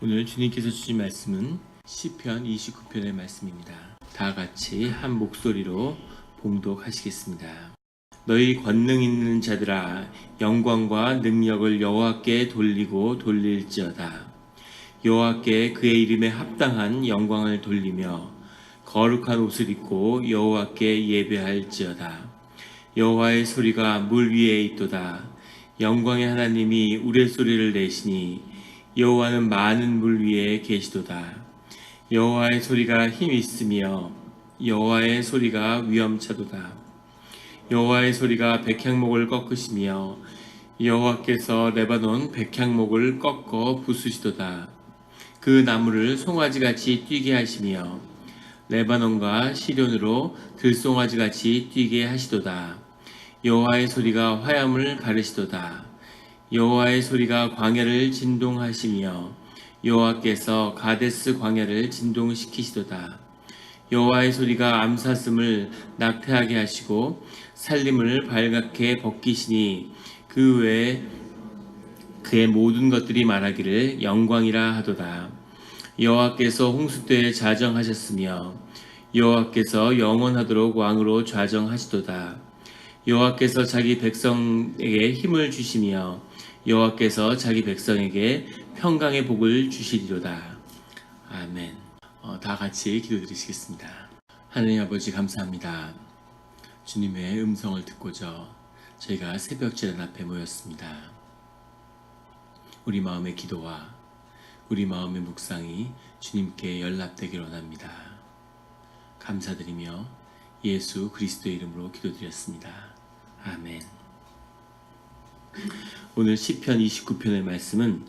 오늘 주님께서 주신 말씀은 시편 29편의 말씀입니다. 다 같이 한 목소리로 봉독하시겠습니다. 너희 권능 있는 자들아, 영광과 능력을 여호와께 돌리고 돌릴지어다. 여호와께 그의 이름에 합당한 영광을 돌리며 거룩한 옷을 입고 여호와께 예배할지어다. 여호와의 소리가 물 위에 있도다. 영광의 하나님이 우레소리를 내시니 여호와는 많은 물 위에 계시도다. 여호와의 소리가 힘 있으며 여호와의 소리가 위엄차도다. 여호와의 소리가 백향목을 꺾으시며 여호와께서 레바논 백향목을 꺾어 부수시도다. 그 나무를 송아지같이 뛰게 하시며 레바논과 시련으로 들송아지같이 뛰게 하시도다. 여호와의 소리가 화염을 가르시도다. 여호와의 소리가 광야를 진동하시며 여호와께서 가데스 광야를 진동시키시도다. 여호와의 소리가 암사슴을 낙태하게 하시고 살림을 발갛게 벗기시니 그 외에 그의 모든 것들이 말하기를 영광이라 하도다. 여호와께서 홍수때에 자정하셨으며 여호와께서 영원하도록 왕으로 좌정하시도다. 여호와께서 자기 백성에게 힘을 주시며 여호와께서 자기 백성에게 평강의 복을 주시리로다. 아멘. 다 같이 기도드리시겠습니다. 하나님 아버지 감사합니다. 주님의 음성을 듣고자 저희가 새벽 제단 앞에 모였습니다. 우리 마음의 기도와 우리 마음의 묵상이 주님께 연락되길 원합니다. 감사드리며 예수 그리스도의 이름으로 기도드렸습니다. 아멘. 오늘 시편 29편의 말씀은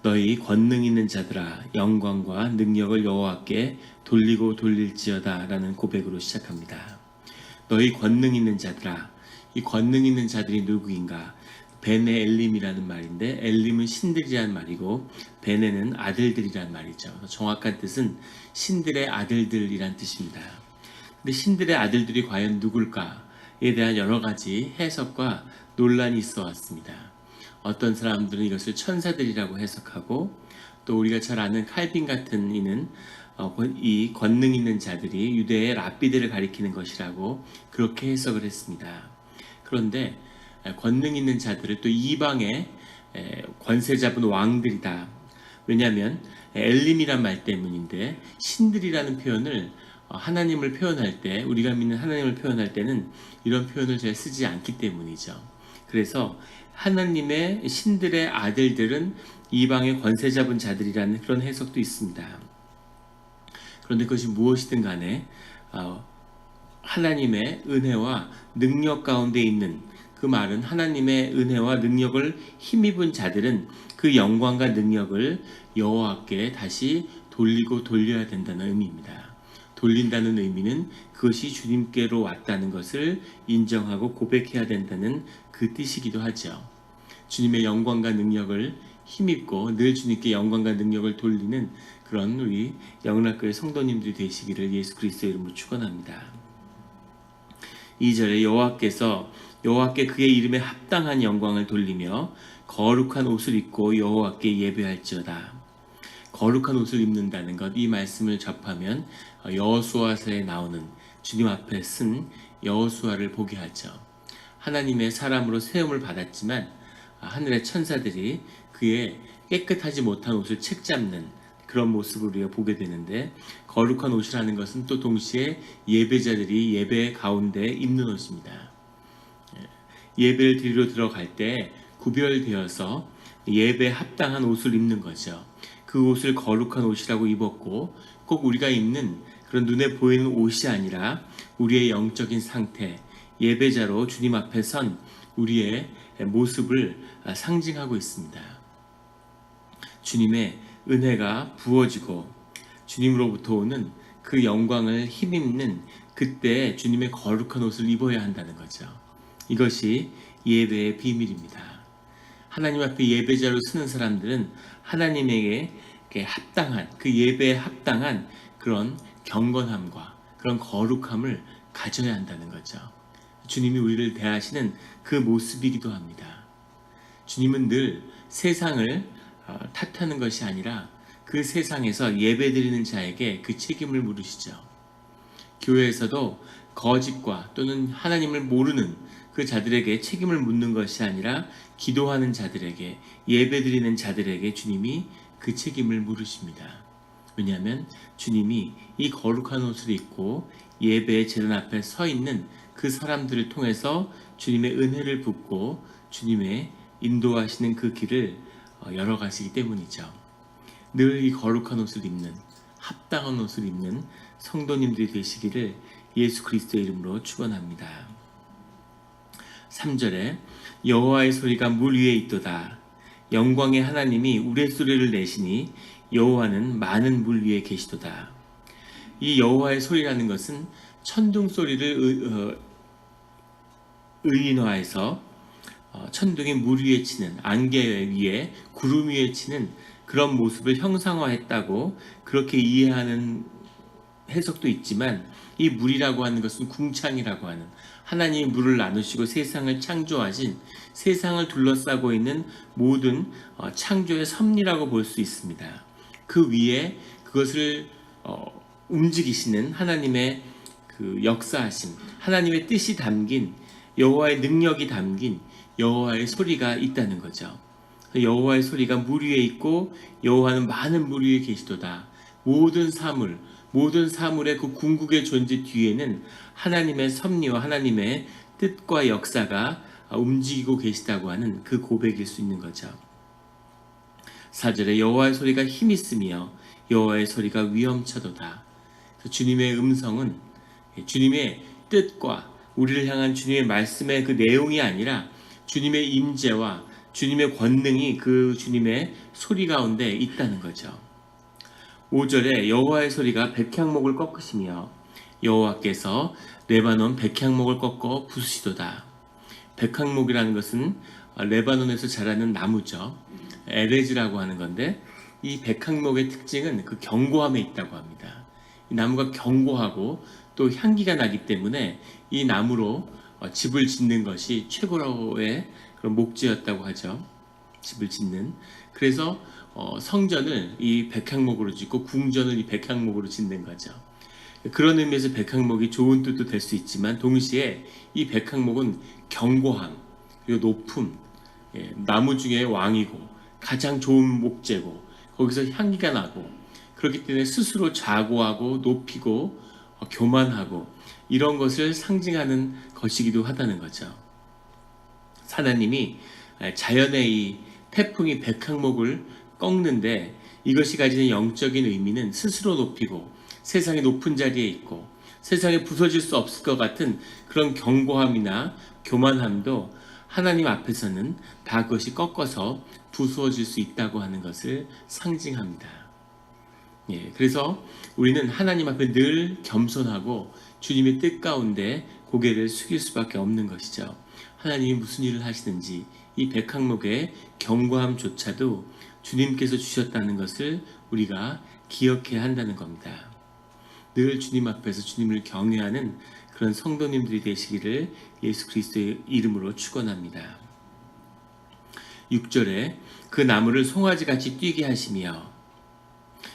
너희 권능 있는 자들아, 영광과 능력을 여호와께 돌리고 돌릴지어다 라는 고백으로 시작합니다. 너희 권능 있는 자들아, 이 권능 있는 자들이 누구인가? 베네 엘림이라는 말인데, 엘림은 신들이란 말이고 베네는 아들들이란 말이죠. 정확한 뜻은 신들의 아들들이란 뜻입니다. 근데 신들의 아들들이 과연 누굴까에 대한 여러 가지 해석과 논란이 있어 왔습니다. 어떤 사람들은 이것을 천사들이라고 해석하고, 또 우리가 잘 아는 칼빈 같은 이는 이 권능 있는 자들이 유대의 랍비들을 가리키는 것이라고 그렇게 해석을 했습니다. 그런데 권능 있는 자들을 또 이방의 권세 잡은 왕들이다. 왜냐하면 엘림이란 말 때문인데, 신들이라는 표현을 하나님을 표현할 때, 우리가 믿는 하나님을 표현할 때는 이런 표현을 잘 쓰지 않기 때문이죠. 그래서 하나님의 신들의 아들들은 이방의 권세 잡은 자들이라는 그런 해석도 있습니다. 그런데 그것이 무엇이든 간에 하나님의 은혜와 능력 가운데 있는, 그 말은 하나님의 은혜와 능력을 힘입은 자들은 그 영광과 능력을 여호와께 다시 돌리고 돌려야 된다는 의미입니다. 돌린다는 의미는 그것이 주님께로 왔다는 것을 인정하고 고백해야 된다는 그 뜻이기도 하죠. 주님의 영광과 능력을 힘입고 늘 주님께 영광과 능력을 돌리는 그런 우리 영락교회 성도님들이 되시기를 예수 그리스도의 이름으로 축원합니다. 2절에 여호와께 그의 이름에 합당한 영광을 돌리며 거룩한 옷을 입고 여호와께 예배할지어다. 거룩한 옷을 입는다는 것, 이 말씀을 접하면 여호수아서에 나오는 주님 앞에 쓴 여호수아를 보게 하죠. 하나님의 사람으로 세움을 받았지만 하늘의 천사들이 그의 깨끗하지 못한 옷을 책잡는 그런 모습을 우리가 보게 되는데, 거룩한 옷이라는 것은 또 동시에 예배자들이 예배 가운데 입는 옷입니다. 예배를 드리러 들어갈 때 구별되어서 예배에 합당한 옷을 입는 거죠. 그 옷을 거룩한 옷이라고 입었고, 꼭 우리가 입는 그런 눈에 보이는 옷이 아니라 우리의 영적인 상태, 예배자로 주님 앞에 선 우리의 모습을 상징하고 있습니다. 주님의 은혜가 부어지고 주님으로부터 오는 그 영광을 힘입는 그때 주님의 거룩한 옷을 입어야 한다는 거죠. 이것이 예배의 비밀입니다. 하나님 앞에 예배자로 서는 사람들은 하나님에게 합당한, 그 예배에 합당한 그런 경건함과 그런 거룩함을 가져야 한다는 거죠. 주님이 우리를 대하시는 그 모습이기도 합니다. 주님은 늘 세상을 탓하는 것이 아니라 그 세상에서 예배드리는 자에게 그 책임을 물으시죠. 교회에서도 거짓과 또는 하나님을 모르는 그 자들에게 책임을 묻는 것이 아니라 기도하는 자들에게, 예배드리는 자들에게 주님이 그 책임을 물으십니다. 왜냐하면 주님이 이 거룩한 옷을 입고 예배의 제단 앞에 서 있는 그 사람들을 통해서 주님의 은혜를 붓고 주님의 인도하시는 그 길을 열어가시기 때문이죠. 늘 이 거룩한 옷을 입는, 합당한 옷을 입는 성도님들이 되시기를 예수 그리스도의 이름으로 축원합니다. 3절에 여호와의 소리가 물 위에 있도다. 영광의 하나님이 우레소리를 내시니 여호와는 많은 물 위에 계시도다. 이 여호와의 소리라는 것은 천둥 소리를 의인화해서 천둥이 물 위에 치는, 안개 위에 구름 위에 치는 그런 모습을 형상화했다고 그렇게 이해하는 해석도 있지만, 이 물이라고 하는 것은 궁창이라고 하는, 하나님이 물을 나누시고 세상을 창조하신, 세상을 둘러싸고 있는 모든 창조의 섭리라고 볼 수 있습니다. 그 위에 그것을 움직이시는 하나님의 그 역사하심, 하나님의 뜻이 담긴, 여호와의 능력이 담긴 여호와의 소리가 있다는 거죠. 여호와의 소리가 물 위에 있고 여호와는 많은 물 위에 계시도다. 모든 사물의 그 궁극의 존재 뒤에는 하나님의 섭리와 하나님의 뜻과 역사가 움직이고 계시다고 하는 그 고백일 수 있는 거죠. 4절에 여호와의 소리가 힘 있으며 여호와의 소리가 위엄차도다. 주님의 음성은 주님의 뜻과 우리를 향한 주님의 말씀의 그 내용이 아니라 주님의 임재와 주님의 권능이 그 주님의 소리 가운데 있다는 거죠. 5절에 여호와의 소리가 백향목을 꺾으시며 여호와께서 레바논 백향목을 꺾어 부수시도다. 백향목이라는 것은 레바논에서 자라는 나무죠. 에레즈라고 하는 건데, 이 백향목의 특징은 그 견고함에 있다고 합니다. 이 나무가 견고하고 또 향기가 나기 때문에 이 나무로 집을 짓는 것이 최고의 그런 목재였다고 하죠. 집을 짓는. 그래서 성전을 이 백향목으로 짓고 궁전을 이 백향목으로 짓는 거죠. 그런 의미에서 백향목이 좋은 뜻도 될 수 있지만, 동시에 이 백향목은 견고함, 그리고 높음, 나무 중에 왕이고 가장 좋은 목재고 거기서 향기가 나고, 그렇기 때문에 스스로 자고하고 높이고 교만하고 이런 것을 상징하는 것이기도 하다는 거죠. 하나님이 자연의 이 태풍이 백향목을 꺾는데, 이것이 가지는 영적인 의미는 스스로 높이고 세상의 높은 자리에 있고 세상에 부서질 수 없을 것 같은 그런 견고함이나 교만함도 하나님 앞에서는 다 그것이 꺾어서 부수어질 수 있다고 하는 것을 상징합니다. 그래서 우리는 하나님 앞에 늘 겸손하고 주님의 뜻 가운데 고개를 숙일 수밖에 없는 것이죠. 하나님이 무슨 일을 하시는지 이 백향목의 견고함조차도 주님께서 주셨다는 것을 우리가 기억해야 한다는 겁니다. 늘 주님 앞에서 주님을 경외하는 그런 성도님들이 되시기를 예수 그리스도의 이름으로 축원합니다. 6절에 그 나무를 송아지같이 뛰게 하시며,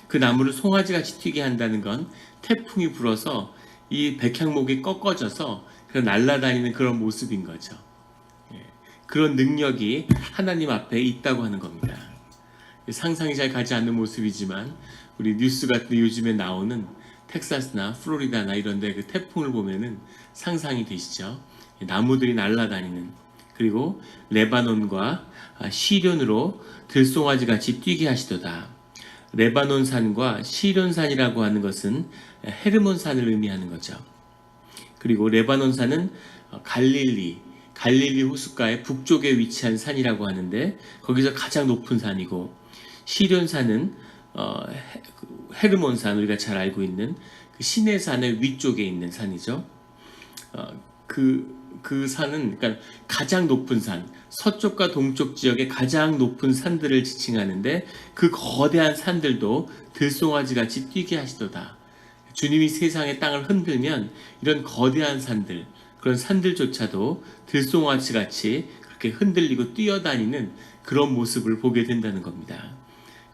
그 나무를 송아지같이 뛰게 한다는 건 태풍이 불어서 이 백향목이 꺾어져서 날아다니는 그런 모습인 거죠. 그런 능력이 하나님 앞에 있다고 하는 겁니다. 상상이 잘 가지 않는 모습이지만 우리 뉴스 같은 요즘에 나오는 텍사스나 플로리다나 이런 데 그 태풍을 보면은 상상이 되시죠. 나무들이 날아다니는, 그리고 레바논과 시련으로 들송아지 같이 뛰게 하시도다. 레바논산과 시련산이라고 하는 것은 헤르몬산을 의미하는 거죠. 그리고 레바논산은 갈릴리 호숫가의 북쪽에 위치한 산이라고 하는데, 거기서 가장 높은 산이고, 시련산은 헤르몬산, 우리가 잘 알고 있는 그 시내산의 위쪽에 있는 산이죠. 그 산은 그러니까 가장 높은 산, 서쪽과 동쪽 지역의 가장 높은 산들을 지칭하는데, 그 거대한 산들도 들송아지 같이 뛰게 하시도다. 주님이 세상의 땅을 흔들면 이런 거대한 산들, 그런 산들조차도 들송아지 같이 그렇게 흔들리고 뛰어다니는 그런 모습을 보게 된다는 겁니다.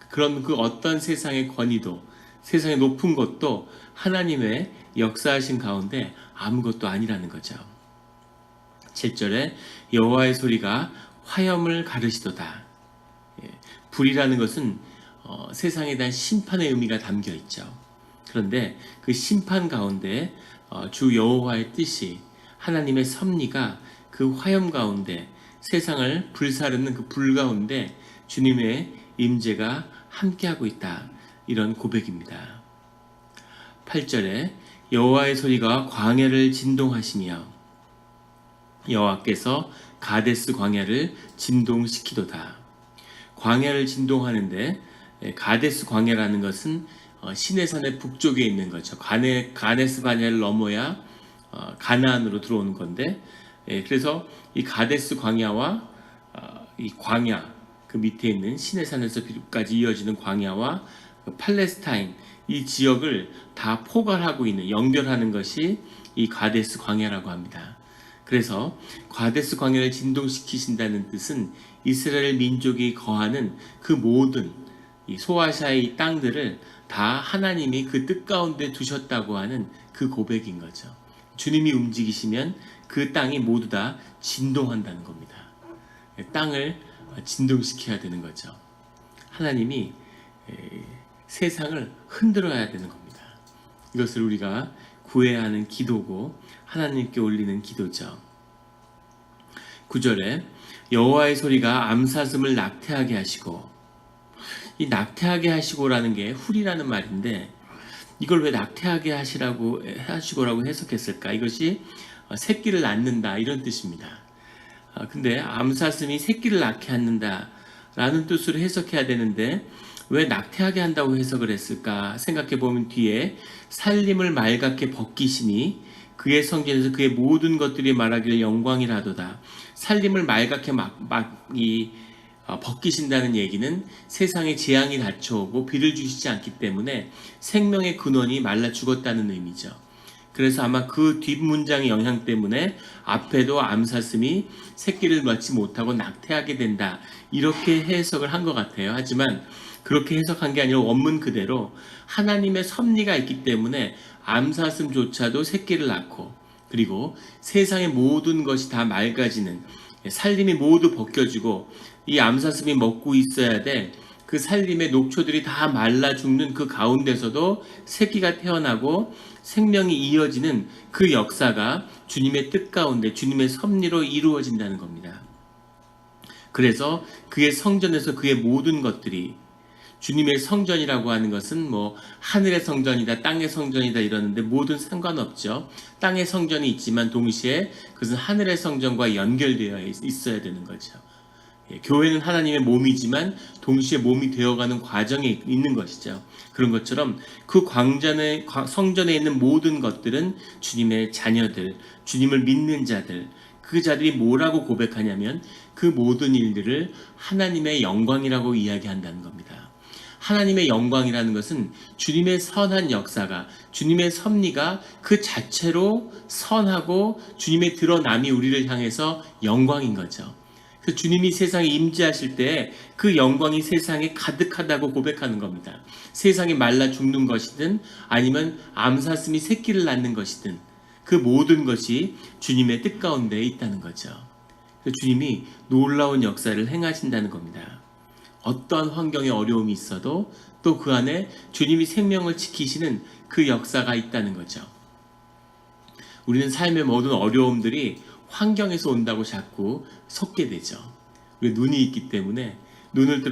그런 그 어떤 세상의 권위도, 세상의 높은 것도 하나님의 역사하신 가운데 아무것도 아니라는 거죠. 7절에 여호와의 소리가 화염을 가르시도다. 불이라는 것은 세상에 대한 심판의 의미가 담겨 있죠. 그런데 그 심판 가운데 주 여호와의 뜻이, 하나님의 섭리가 그 화염 가운데, 세상을 불사르는 그 불 가운데 주님의 임재가 함께하고 있다. 이런 고백입니다. 8절에 여호와의 소리가 광야를 진동하시며, 여호와께서 가데스 광야를 진동시키도다. 광야를 진동하는데, 가데스 광야라는 것은 시내산의 북쪽에 있는 거죠. 가데스 광야를 넘어야 가나안으로 들어오는 건데, 그래서 이 가데스 광야와 이 광야, 그 밑에 있는 시내산에서 비루까지 이어지는 광야와 팔레스타인, 이 지역을 다 포괄하고 있는, 연결하는 것이 이 가데스 광야라고 합니다. 그래서 가데스 광야를 진동시키신다는 뜻은 이스라엘 민족이 거하는 그 모든 이 소아시아의 땅들을 다 하나님이 그 뜻 가운데 두셨다고 하는 그 고백인 거죠. 주님이 움직이시면 그 땅이 모두 다 진동한다는 겁니다. 땅을 진동시켜야 되는 거죠. 하나님이 세상을 흔들어야 되는 겁니다. 이것을 우리가 구해야 하는 기도고 하나님께 올리는 기도죠. 9절에 여호와의 소리가 암사슴을 낙태하게 하시고, 이 낙태하게 하시고라는 게 훌이라는 말인데, 이걸 왜 낙태하게 하시고라고 해석했을까? 이것이 새끼를 낳는다, 이런 뜻입니다. 근데 암사슴이 새끼를 낳게 않는다 라는 뜻으로 해석해야 되는데 왜 낙태하게 한다고 해석을 했을까 생각해 보면, 뒤에 살림을 맑게 벗기시니 그의 성전에서 그의 모든 것들이 말하기를 영광이라도다. 살림을 맑게 벗기신다는 얘기는 세상에 재앙이 닥쳐오고 비를 주시지 않기 때문에 생명의 근원이 말라 죽었다는 의미죠. 그래서 아마 그 뒷문장의 영향 때문에 앞에도 암사슴이 새끼를 낳지 못하고 낙태하게 된다, 이렇게 해석을 한 것 같아요. 하지만 그렇게 해석한 게 아니라 원문 그대로 하나님의 섭리가 있기 때문에 암사슴조차도 새끼를 낳고, 그리고 세상의 모든 것이 다 맑아지는, 살림이 모두 벗겨지고 이 암사슴이 먹고 있어야 될 그 살림의 녹초들이 다 말라 죽는 그 가운데서도 새끼가 태어나고 생명이 이어지는 그 역사가 주님의 뜻 가운데, 주님의 섭리로 이루어진다는 겁니다. 그래서 그의 성전에서 그의 모든 것들이, 주님의 성전이라고 하는 것은 뭐 하늘의 성전이다, 땅의 성전이다 이러는데 모든 상관없죠. 땅의 성전이 있지만 동시에 그것은 하늘의 성전과 연결되어 있어야 되는 거죠. 교회는 하나님의 몸이지만 동시에 몸이 되어가는 과정에 있는 것이죠. 그런 것처럼 그 성전에 있는 모든 것들은 주님의 자녀들, 주님을 믿는 자들, 그 자들이 뭐라고 고백하냐면 그 모든 일들을 하나님의 영광이라고 이야기한다는 겁니다. 하나님의 영광이라는 것은 주님의 선한 역사가, 주님의 섭리가 그 자체로 선하고 주님의 드러남이 우리를 향해서 영광인 거죠. 그 주님이 세상에 임재하실 때 그 영광이 세상에 가득하다고 고백하는 겁니다. 세상이 말라 죽는 것이든 아니면 암사슴이 새끼를 낳는 것이든 그 모든 것이 주님의 뜻 가운데 있다는 거죠. 주님이 놀라운 역사를 행하신다는 겁니다. 어떠한 환경에 어려움이 있어도 또 그 안에 주님이 생명을 지키시는 그 역사가 있다는 거죠. 우리는 삶의 모든 어려움들이 환경에서 온다고 자꾸 속게 되죠. 우리 눈이 있기 때문에 눈을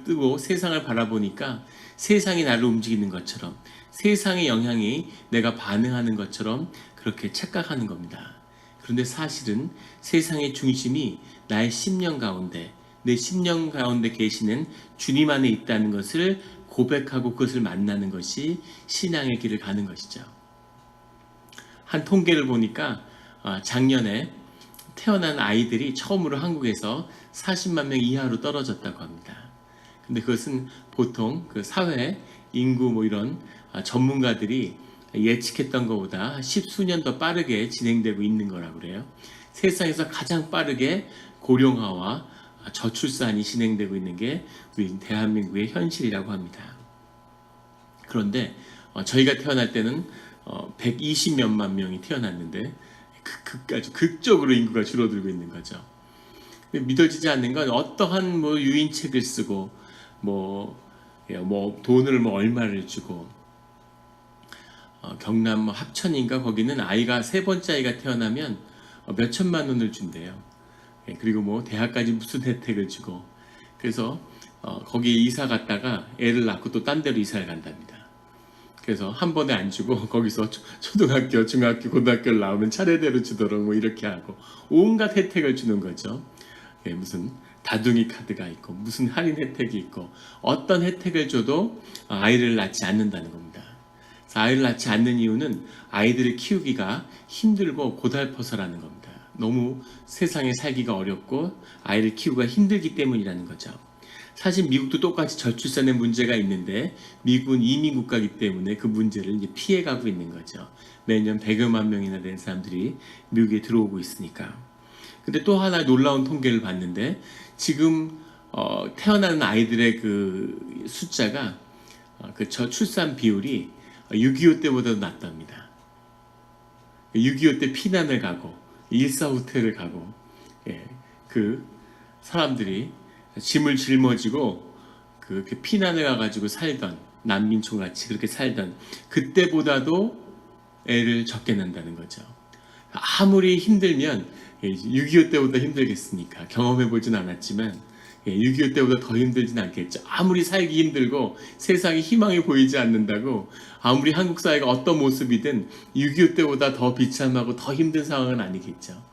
뜨고 세상을 바라보니까 세상이 나를 움직이는 것처럼, 세상의 영향이 내가 반응하는 것처럼 그렇게 착각하는 겁니다. 그런데 사실은 세상의 중심이 나의 심령 가운데, 내 심령 가운데 계시는 주님 안에 있다는 것을 고백하고 그것을 만나는 것이 신앙의 길을 가는 것이죠. 한 통계를 보니까 작년에 태어난 아이들이 처음으로 한국에서 40만 명 이하로 떨어졌다고 합니다. 근데 그것은 보통 그 사회, 인구 뭐 이런 전문가들이 예측했던 것보다 10수년 더 빠르게 진행되고 있는 거라고 그래요. 세상에서 가장 빠르게 고령화와 저출산이 진행되고 있는 게 우리 대한민국의 현실이라고 합니다. 그런데 저희가 태어날 때는 120몇만 명이 태어났는데 아주 극적으로 인구가 줄어들고 있는 거죠. 믿어지지 않는 건 어떠한 유인책을 쓰고 돈을 얼마를 주고 경남 합천인가 거기는 아이가 세 번째 아이가 태어나면 몇 천만 원을 준대요. 그리고 대학까지 무슨 혜택을 주고 그래서 거기 이사 갔다가 애를 낳고 또 딴 데로 이사를 간답니다. 그래서 한 번에 안 주고 거기서 초등학교, 중학교, 고등학교를 나오면 차례대로 주도록 이렇게 하고 온갖 혜택을 주는 거죠. 무슨 다둥이 카드가 있고 무슨 할인 혜택이 있고 어떤 혜택을 줘도 아이를 낳지 않는다는 겁니다. 그래서 아이를 낳지 않는 이유는 아이들을 키우기가 힘들고 고달퍼서라는 겁니다. 너무 세상에 살기가 어렵고 아이를 키우기가 힘들기 때문이라는 거죠. 사실 미국도 똑같이 저출산의 문제가 있는데 미국은 이민 국가이기 때문에 그 문제를 이제 피해가고 있는 거죠. 매년 100여만 명이나 되는 사람들이 미국에 들어오고 있으니까. 근데 또 하나 놀라운 통계를 봤는데 지금 태어나는 아이들의 그 숫자가 그 저출산 비율이 6.25 때보다도 낮답니다. 6.25 때 피난을 가고 1사 호텔을 가고 그 사람들이 짐을 짊어지고 그렇게 피난을 가가지고 살던 난민촌같이 그렇게 살던 그때보다도 애를 적게 낳는다는 거죠. 아무리 힘들면 6.25 때보다 힘들겠습니까? 경험해보진 않았지만 6.25 때보다 더 힘들진 않겠죠. 아무리 살기 힘들고 세상에 희망이 보이지 않는다고 아무리 한국 사회가 어떤 모습이든 6.25 때보다 더 비참하고 더 힘든 상황은 아니겠죠.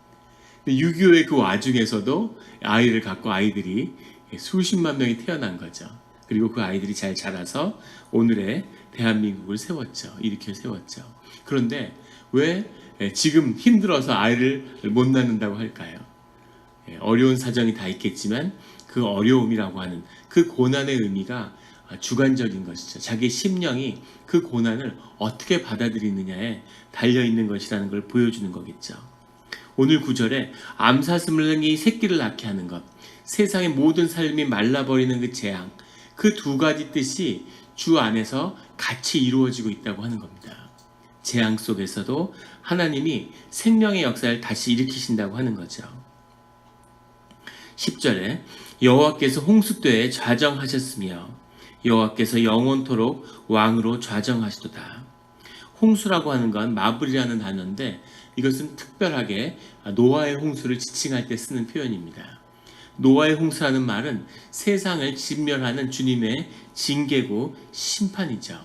6.25의 그 와중에서도 아이를 갖고 아이들이 수십만 명이 태어난 거죠. 그리고 그 아이들이 잘 자라서 오늘의 대한민국을 세웠죠. 일으켜 세웠죠. 그런데 왜 지금 힘들어서 아이를 못 낳는다고 할까요? 어려운 사정이 다 있겠지만 그 어려움이라고 하는 그 고난의 의미가 주관적인 것이죠. 자기 심령이 그 고난을 어떻게 받아들이느냐에 달려있는 것이라는 걸 보여주는 거겠죠. 오늘 구절에 암사슴이 새끼를 낳게 하는 것, 세상의 모든 삶이 말라버리는 그 재앙, 그 두 가지 뜻이 주 안에서 같이 이루어지고 있다고 하는 겁니다. 재앙 속에서도 하나님이 생명의 역사를 다시 일으키신다고 하는 거죠. 10절에 여호와께서 홍수때에 좌정하셨으며 여호와께서 영원토록 왕으로 좌정하시도다. 홍수라고 하는 건 마블이라는 단어인데 이것은 특별하게 노아의 홍수를 지칭할 때 쓰는 표현입니다. 노아의 홍수라는 말은 세상을 진멸하는 주님의 징계고 심판이죠.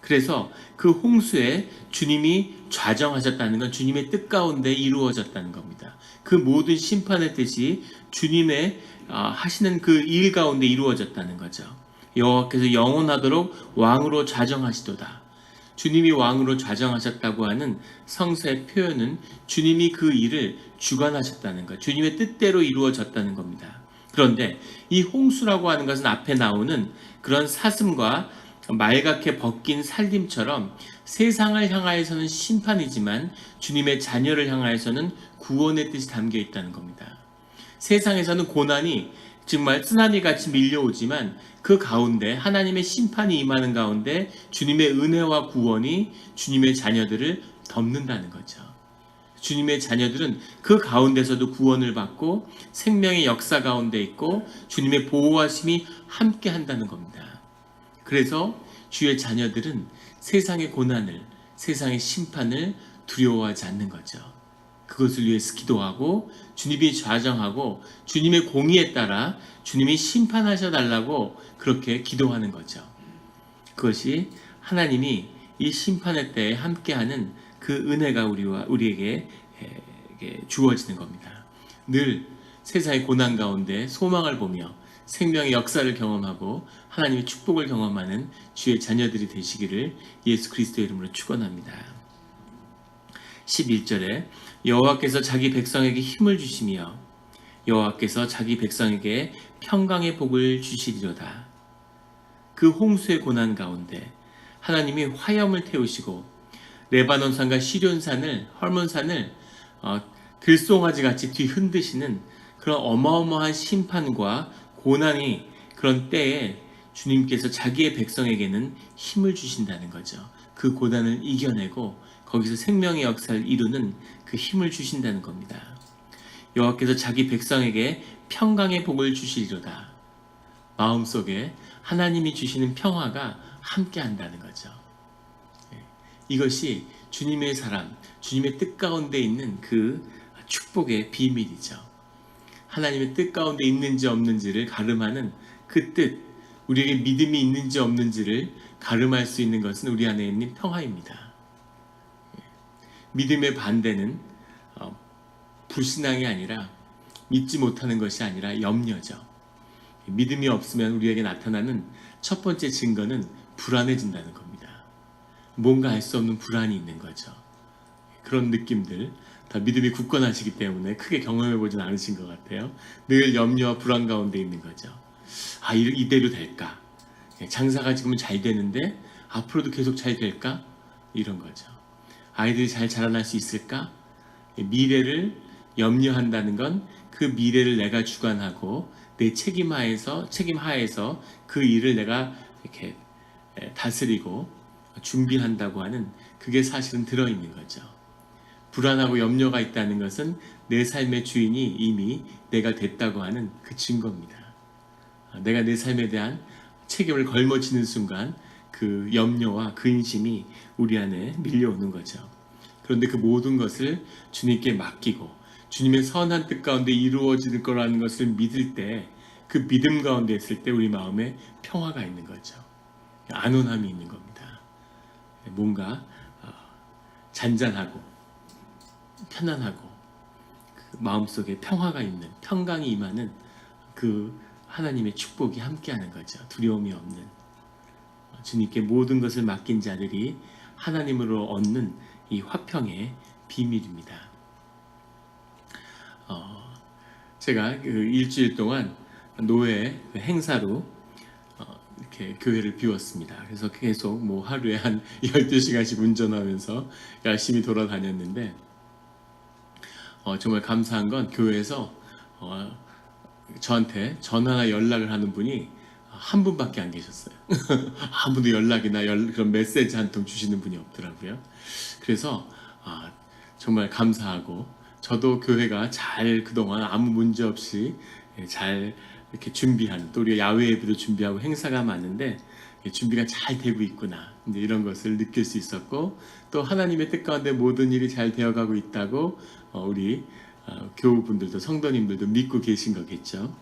그래서 그 홍수에 주님이 좌정하셨다는 건 주님의 뜻 가운데 이루어졌다는 겁니다. 그 모든 심판의 뜻이 주님의 하시는 그 일 가운데 이루어졌다는 거죠. 여호와께서 영원하도록 왕으로 좌정하시도다. 주님이 왕으로 좌정하셨다고 하는 성서의 표현은 주님이 그 일을 주관하셨다는 것, 주님의 뜻대로 이루어졌다는 겁니다. 그런데 이 홍수라고 하는 것은 앞에 나오는 그런 사슴과 말갛게 벗긴 살림처럼 세상을 향하여서는 심판이지만 주님의 자녀를 향하여서는 구원의 뜻이 담겨 있다는 겁니다. 세상에서는 고난이 정말 쓰나미같이 밀려오지만 그 가운데 하나님의 심판이 임하는 가운데 주님의 은혜와 구원이 주님의 자녀들을 덮는다는 거죠. 주님의 자녀들은 그 가운데서도 구원을 받고 생명의 역사 가운데 있고 주님의 보호하심이 함께 한다는 겁니다. 그래서 주의 자녀들은 세상의 고난을, 세상의 심판을 두려워하지 않는 거죠. 그것을 위해서 기도하고 주님이 좌정하고 주님의 공의에 따라 주님이 심판하셔 달라고 그렇게 기도하는 거죠. 그것이 하나님이 이 심판의 때에 함께하는 그 은혜가 우리에게 주어지는 겁니다. 늘 세상의 고난 가운데 소망을 보며 생명의 역사를 경험하고 하나님의 축복을 경험하는 주의 자녀들이 되시기를 예수 그리스도의 이름으로 축원합니다. 11절에 여호와께서 자기 백성에게 힘을 주시며 여호와께서 자기 백성에게 평강의 복을 주시리로다. 그 홍수의 고난 가운데 하나님이 화염을 태우시고 레바논산과 시련산을 헐몬산을 들송아지 같이 뒤흔드시는 그런 어마어마한 심판과 고난이 그런 때에 주님께서 자기의 백성에게는 힘을 주신다는 거죠. 그 고난을 이겨내고 거기서 생명의 역사를 이루는 그 힘을 주신다는 겁니다. 여호와께서 자기 백성에게 평강의 복을 주시리로다. 마음속에 하나님이 주시는 평화가 함께 한다는 거죠. 이것이 주님의 사람, 주님의 뜻 가운데 있는 그 축복의 비밀이죠. 하나님의 뜻 가운데 있는지 없는지를 가름하는 그 뜻, 우리에게 믿음이 있는지 없는지를 가름할 수 있는 것은 우리 안에 있는 평화입니다. 믿음의 반대는 불신앙이 아니라, 믿지 못하는 것이 아니라 염려죠. 믿음이 없으면 우리에게 나타나는 첫 번째 증거는 불안해진다는 겁니다. 뭔가 알 수 없는 불안이 있는 거죠. 그런 느낌들, 다 믿음이 굳건하시기 때문에 크게 경험해 보진 않으신 것 같아요. 늘 염려와 불안 가운데 있는 거죠. 아, 이대로 될까? 장사가 지금은 잘 되는데 앞으로도 계속 잘 될까? 이런 거죠. 아이들이 잘 자라날 수 있을까? 미래를 염려한다는 건 그 미래를 내가 주관하고 내 책임하에서 그 일을 내가 이렇게 다스리고 준비한다고 하는, 그게 사실은 들어있는 거죠. 불안하고 염려가 있다는 것은 내 삶의 주인이 이미 내가 됐다고 하는 그 증거입니다. 내가 내 삶에 대한 책임을 걸머지는 순간 그 염려와 근심이 우리 안에 밀려오는 거죠. 그런데 그 모든 것을 주님께 맡기고 주님의 선한 뜻 가운데 이루어질 거라는 것을 믿을 때, 그 믿음 가운데 있을 때 우리 마음에 평화가 있는 거죠. 안온함이 있는 겁니다. 뭔가 잔잔하고 편안하고 그 마음속에 평화가 있는, 평강이 임하는 그 하나님의 축복이 함께하는 거죠. 두려움이 없는, 주님께 모든 것을 맡긴 자들이 하나님으로 얻는 이 화평의 비밀입니다. 제가 그 일주일 동안 노예 행사로 이렇게 교회를 비웠습니다. 그래서 계속 뭐 하루에 한 12시간씩 운전하면서 열심히 돌아다녔는데, 정말 감사한 건 교회에서 저한테 전화나 연락을 하는 분이 한 분밖에 안 계셨어요. 아무도 연락이나 그런 메시지 한 통 주시는 분이 없더라고요. 그래서 정말 감사하고, 저도 교회가 잘 그동안 아무 문제 없이 잘 이렇게 준비한, 또 우리가 야외 예배도 준비하고 행사가 많은데 준비가 잘 되고 있구나, 이제 이런 것을 느낄 수 있었고, 또 하나님의 뜻 가운데 모든 일이 잘 되어가고 있다고 우리 교우분들도 성도님들도 믿고 계신 거겠죠.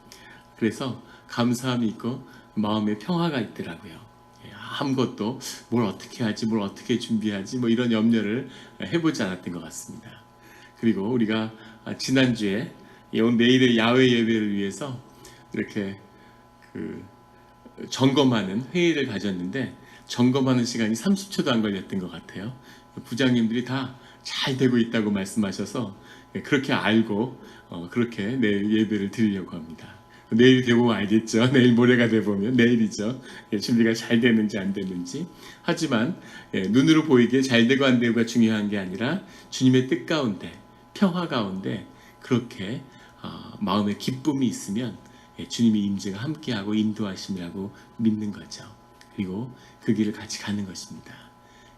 그래서 감사함이 있고 마음에 평화가 있더라고요. 아무것도 뭘 어떻게 하지, 뭘 어떻게 준비하지, 뭐 이런 염려를 해보지 않았던 것 같습니다. 그리고 우리가 지난주에 내일의 야외 예배를 위해서 이렇게 점검하는 회의를 가졌는데, 점검하는 시간이 30초도 안 걸렸던 것 같아요. 부장님들이 다 잘 되고 있다고 말씀하셔서 그렇게 알고 그렇게 내일 예배를 드리려고 합니다. 내일 되고 알겠죠. 내일 모레가 되보면 내일이죠. 준비가 잘 되는지 안 되는지. 하지만 눈으로 보이기에 잘 되고 안 되고가 중요한 게 아니라 주님의 뜻 가운데, 평화 가운데 그렇게 마음의 기쁨이 있으면 주님의 임재가 함께하고 인도하심이라고 믿는 거죠. 그리고 그 길을 같이 가는 것입니다.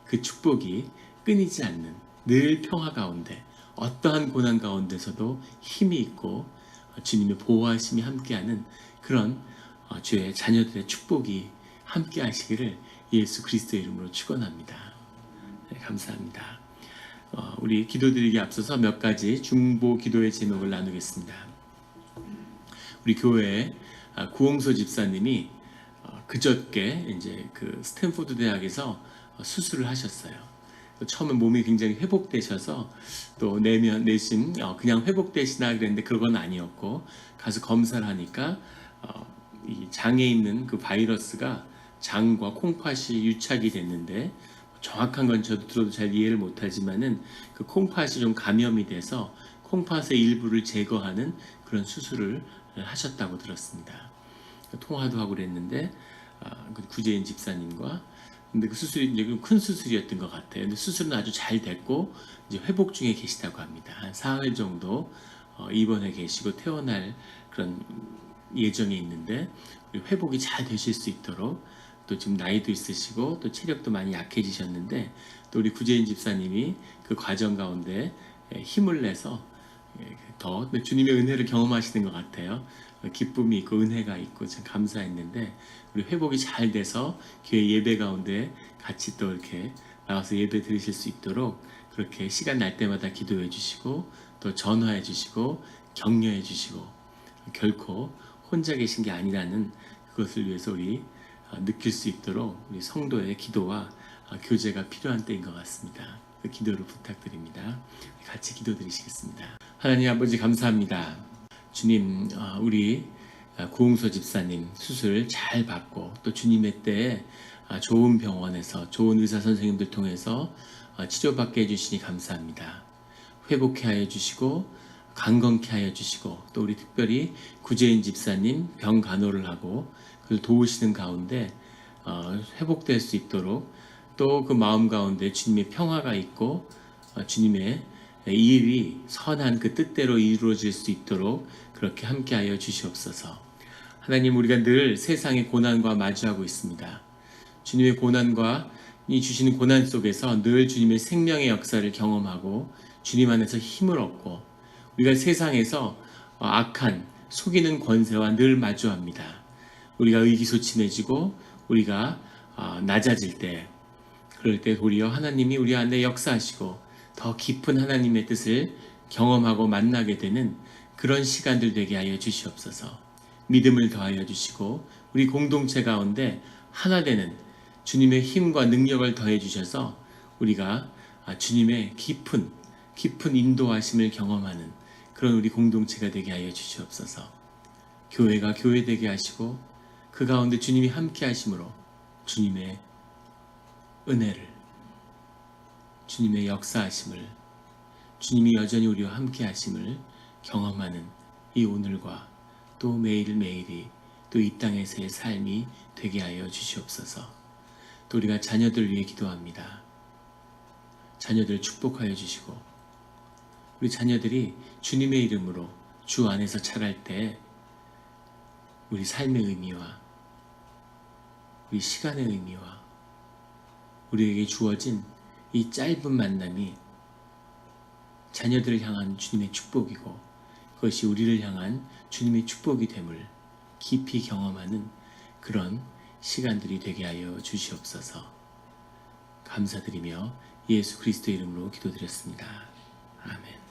그 축복이 끊이지 않는, 늘 평화 가운데, 어떠한 고난 가운데서도 힘이 있고 주님의 보호하심이 함께하는 그런 주의 자녀들의 축복이 함께하시기를 예수 그리스도의 이름으로 축원합니다. 네, 감사합니다. 우리 기도드리기 앞서서 몇 가지 중보 기도의 제목을 나누겠습니다. 우리 교회에 구홍소 집사님이 그저께 이제 그 스탠포드 대학에서 수술을 하셨어요. 처음에 몸이 굉장히 회복되셔서 또 내심 그냥 회복되시나 그랬는데 그건 아니었고, 가서 검사를 하니까 이 장에 있는 그 바이러스가 장과 콩팥이 유착이 됐는데, 정확한 건 저도 들어도 잘 이해를 못하지만은 그 콩팥이 좀 감염이 돼서 콩팥의 일부를 제거하는 그런 수술을 하셨다고 들었습니다. 통화도 하고 그랬는데 구재인 집사님과, 근데 그 수술이 이제 큰 수술이었던 것 같아요. 근데 수술은 아주 잘 됐고 이제 회복 중에 계시다고 합니다. 한 4회 정도 입원해 계시고 퇴원할 그런 예정이 있는데 회복이 잘 되실 수 있도록, 또 지금 나이도 있으시고 또 체력도 많이 약해지셨는데 또 우리 구재인 집사님이 그 과정 가운데 힘을 내서 더 주님의 은혜를 경험하시는 것 같아요. 기쁨이 있고 은혜가 있고 참 감사했는데, 우리 회복이 잘 돼서 교회 예배 가운데 같이 또 이렇게 나와서 예배 드리실 수 있도록 그렇게 시간 날 때마다 기도해 주시고 또 전화해 주시고 격려해 주시고, 결코 혼자 계신 게 아니라는 그것을 위해서 우리 느낄 수 있도록 우리 성도의 기도와 교제가 필요한 때인 것 같습니다. 그 기도를 부탁드립니다. 같이 기도드리시겠습니다. 하나님 아버지 감사합니다. 주님, 우리 고흥서 집사님 수술 잘 받고 또 주님의 때에 좋은 병원에서 좋은 의사 선생님들 통해서 치료받게 해주시니 감사합니다. 회복케 하여 주시고 강건케 하여 주시고, 또 우리 특별히 구재인 집사님 병 간호를 하고 그를 도우시는 가운데 회복될 수 있도록, 또 그 마음 가운데 주님의 평화가 있고 주님의 이 일이 선한 그 뜻대로 이루어질 수 있도록 그렇게 함께하여 주시옵소서. 하나님, 우리가 늘 세상의 고난과 마주하고 있습니다. 주님의 고난과 이 주시는 고난 속에서 늘 주님의 생명의 역사를 경험하고 주님 안에서 힘을 얻고, 우리가 세상에서 악한 속이는 권세와 늘 마주합니다. 우리가 의기소침해지고 우리가 낮아질 때, 그럴 때 도리어 하나님이 우리 안에 역사하시고 더 깊은 하나님의 뜻을 경험하고 만나게 되는 그런 시간들 되게 하여 주시옵소서. 믿음을 더하여 주시고 우리 공동체 가운데 하나 되는 주님의 힘과 능력을 더해 주셔서 우리가 주님의 깊은 인도하심을 경험하는 그런 우리 공동체가 되게 하여 주시옵소서. 교회가 교회되게 하시고 그 가운데 주님이 함께 하심으로 주님의 은혜를, 주님의 역사하심을, 주님이 여전히 우리와 함께 하심을 경험하는 이 오늘과 또 매일매일이 또 이 땅에서의 삶이 되게 하여 주시옵소서. 또 우리가 자녀들 위해 기도합니다. 자녀들 축복하여 주시고, 우리 자녀들이 주님의 이름으로 주 안에서 자랄 때 우리 삶의 의미와 우리 시간의 의미와 우리에게 주어진 이 짧은 만남이 자녀들을 향한 주님의 축복이고 그것이 우리를 향한 주님의 축복이 됨을 깊이 경험하는 그런 시간들이 되게 하여 주시옵소서. 감사드리며 예수 그리스도 이름으로 기도드렸습니다. 아멘.